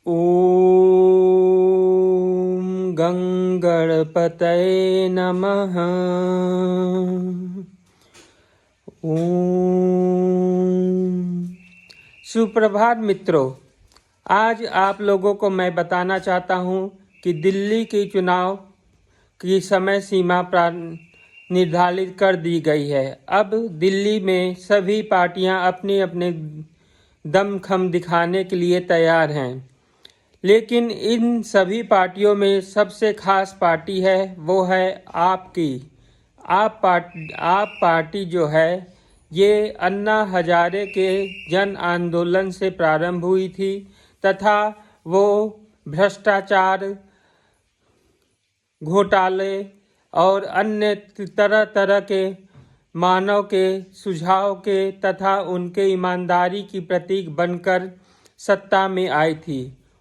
ॐ गंगणपतये नमः। ओम। सुप्रभात मित्रों, आज आप लोगों को मैं बताना चाहता हूं कि दिल्ली के चुनाव की समय सीमा निर्धारित कर दी गई है। अब दिल्ली में सभी पार्टियां अपने अपने दमखम दिखाने के लिए तैयार हैं, लेकिन इन सभी पार्टियों में सबसे खास पार्टी है वो है आपकी। आप पार्टी जो है ये अन्ना हजारे के जन आंदोलन से प्रारंभ हुई थी तथा वो भ्रष्टाचार, घोटाले और अन्य तरह तरह के मानव के सुझाव के तथा उनके ईमानदारी की प्रतीक बनकर सत्ता में आई थी।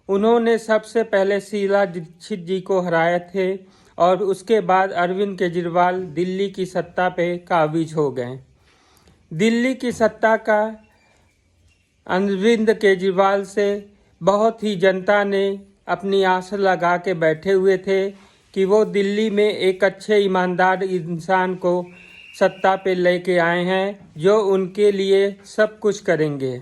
उन्होंने सबसे पहले शीला दीक्षित जी को हराए थे और उसके बाद अरविंद केजरीवाल दिल्ली की सत्ता पे काबिज हो गए। दिल्ली की सत्ता का अरविंद केजरीवाल से बहुत ही जनता ने अपनी आस लगा के बैठे हुए थे कि वो दिल्ली में एक अच्छे ईमानदार इंसान को सत्ता पे लेके आए हैं जो उनके लिए सब कुछ करेंगे।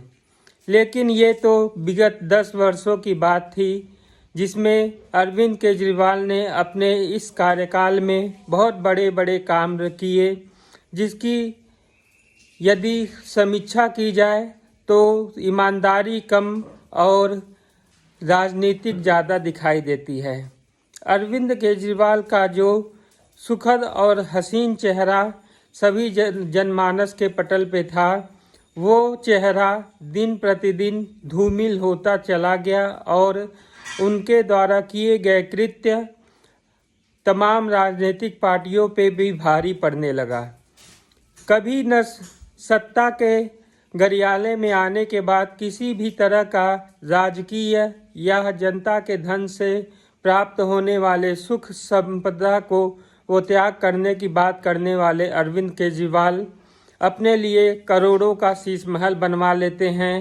लेकिन ये तो विगत 10 वर्षों की बात थी जिसमें अरविंद केजरीवाल ने अपने इस कार्यकाल में बहुत बड़े बड़े काम किए, जिसकी यदि समीक्षा की जाए तो ईमानदारी कम और राजनीतिक ज़्यादा दिखाई देती है। अरविंद केजरीवाल का जो सुखद और हसीन चेहरा सभी जनमानस के पटल पे था, वो चेहरा दिन प्रतिदिन धूमिल होता चला गया और उनके द्वारा किए गए कृत्य तमाम राजनीतिक पार्टियों पे भी भारी पड़ने लगा। कभी न सत्ता के गरियाले में आने के बाद किसी भी तरह का राजकीय या जनता के धन से प्राप्त होने वाले सुख संपदा को वो त्याग करने की बात करने वाले अरविंद केजरीवाल अपने लिए करोड़ों का शीश महल बनवा लेते हैं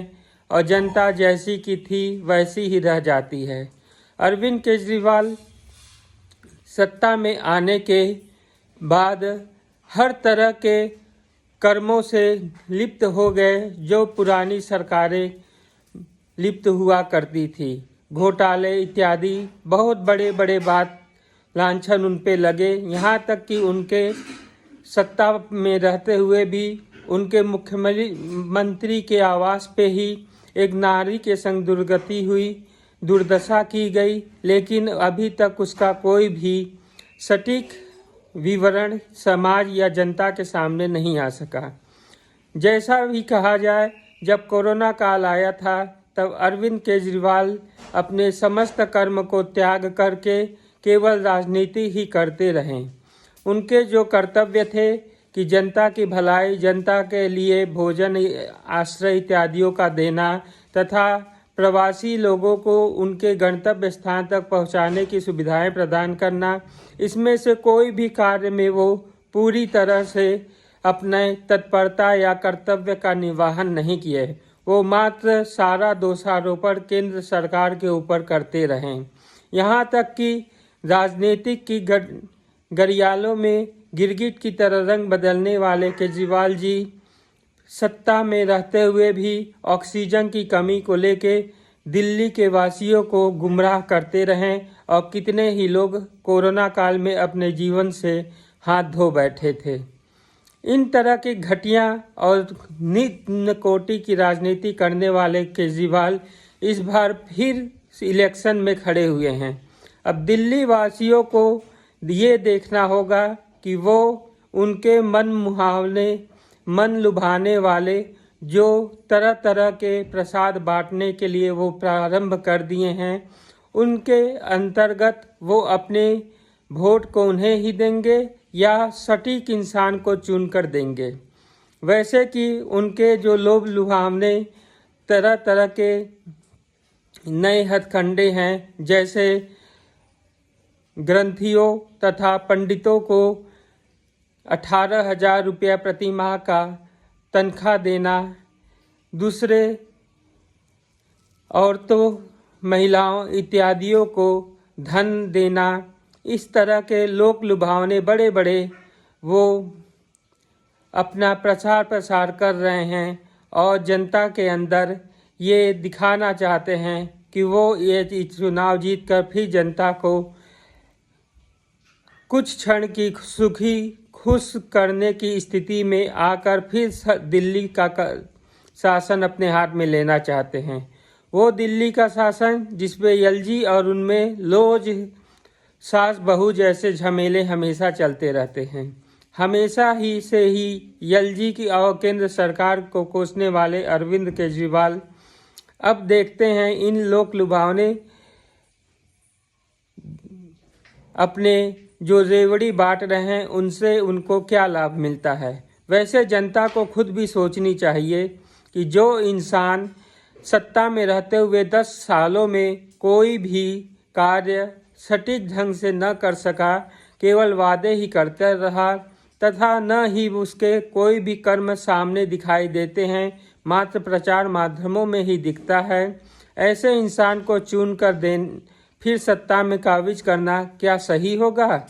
और जनता जैसी की थी वैसी ही रह जाती है। अरविंद केजरीवाल सत्ता में आने के बाद हर तरह के कर्मों से लिप्त हो गए जो पुरानी सरकारें लिप्त हुआ करती थी। घोटाले इत्यादि बहुत बड़े बड़े बात लांछन उन पे लगे, यहाँ तक कि उनके सत्ता में रहते हुए भी उनके मुख्यमंत्री के आवास पे ही एक नारी के संग दुर्गति हुई, दुर्दशा की गई, लेकिन अभी तक उसका कोई भी सटीक विवरण समाज या जनता के सामने नहीं आ सका। जैसा भी कहा जाए, जब कोरोना काल आया था तब अरविंद केजरीवाल अपने समस्त कर्म को त्याग करके केवल राजनीति ही करते रहें। उनके जो कर्तव्य थे कि जनता की भलाई, जनता के लिए भोजन, आश्रय इत्यादियों का देना तथा प्रवासी लोगों को उनके गंतव्य स्थान तक पहुंचाने की सुविधाएं प्रदान करना, इसमें से कोई भी कार्य में वो पूरी तरह से अपने तत्परता या कर्तव्य का निर्वहन नहीं किए। वो मात्र सारा दोषारोपण केंद्र सरकार के ऊपर करते रहें। यहाँ तक कि राजनीतिक की गरियालों में गिरगिट की तरह रंग बदलने वाले केजरीवाल जी सत्ता में रहते हुए भी ऑक्सीजन की कमी को लेके दिल्ली के वासियों को गुमराह करते रहें और कितने ही लोग कोरोना काल में अपने जीवन से हाथ धो बैठे थे। इन तरह की घटिया और निम्न कोटि की राजनीति करने वाले केजरीवाल इस बार फिर इलेक्शन में खड़े हुए हैं। अब दिल्ली वासियों को ये देखना होगा कि वो उनके मन मुहावने, मन लुभाने वाले जो तरह तरह के प्रसाद बांटने के लिए वो प्रारंभ कर दिए हैं, उनके अंतर्गत वो अपने वोट को उन्हें ही देंगे या सटीक इंसान को चुनकर देंगे। वैसे कि उनके जो लोभ लुभावने तरह तरह के नए हथकंडे हैं, जैसे ग्रंथियों तथा पंडितों को 18,000 रुपया प्रति माह का तनख्वाह देना, दूसरे औरतों महिलाओं इत्यादियों को धन देना, इस तरह के लोक लुभावने बड़े बड़े वो अपना प्रचार प्रसार कर रहे हैं और जनता के अंदर ये दिखाना चाहते हैं कि वो ये चुनाव जीतकर फिर जनता को कुछ क्षण की सुखी खुश करने की स्थिति में आकर फिर दिल्ली का शासन अपने हाथ में लेना चाहते हैं। वो दिल्ली का शासन जिसमें एलजी और उनमें लोज सास बहू जैसे झमेले हमेशा चलते रहते हैं। हमेशा ही से ही एलजी की और केंद्र सरकार को कोसने वाले अरविंद केजरीवाल अब देखते हैं इन लोक लुभावने अपने जो रेवड़ी बांट रहे हैं उनसे उनको क्या लाभ मिलता है। वैसे जनता को खुद भी सोचनी चाहिए कि जो इंसान सत्ता में रहते हुए 10 सालों में कोई भी कार्य सटीक ढंग से न कर सका, केवल वादे ही करते रहा तथा न ही उसके कोई भी कर्म सामने दिखाई देते हैं, मात्र प्रचार माध्यमों में ही दिखता है, ऐसे इंसान को चुनकर फिर सत्ता में काबिज करना क्या सही होगा?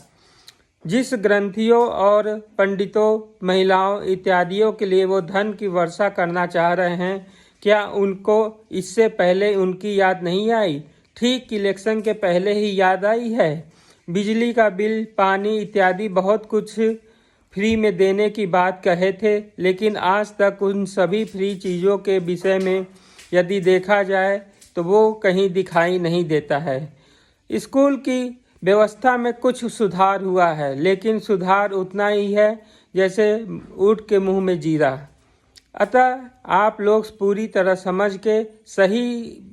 जिस ग्रंथियों और पंडितों, महिलाओं इत्यादियों के लिए वो धन की वर्षा करना चाह रहे हैं, क्या उनको इससे पहले उनकी याद नहीं आई? ठीक इलेक्शन के पहले ही याद आई है। बिजली का बिल, पानी इत्यादि बहुत कुछ फ्री में देने की बात कहे थे, लेकिन आज तक उन सभी फ्री चीज़ों के विषय में यदि देखा जाए तो वो कहीं दिखाई नहीं देता है। स्कूल की व्यवस्था में कुछ सुधार हुआ है, लेकिन सुधार उतना ही है जैसे ऊँट के मुंह में जीरा। अतः आप लोग पूरी तरह समझ के सही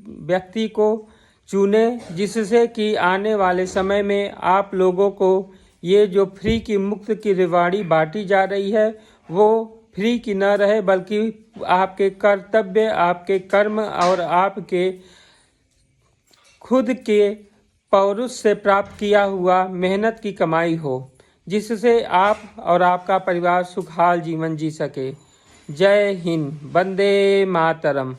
व्यक्ति को चुने, जिससे कि आने वाले समय में आप लोगों को ये जो फ्री की मुफ्त की रेवाड़ी बांटी जा रही है वो फ्री की न रहे, बल्कि आपके कर्तव्य, आपके कर्म और आपके खुद के पौरुष से प्राप्त किया हुआ मेहनत की कमाई हो, जिससे आप और आपका परिवार सुखहाल जीवन जी सके। जय हिंद, वंदे मातरम।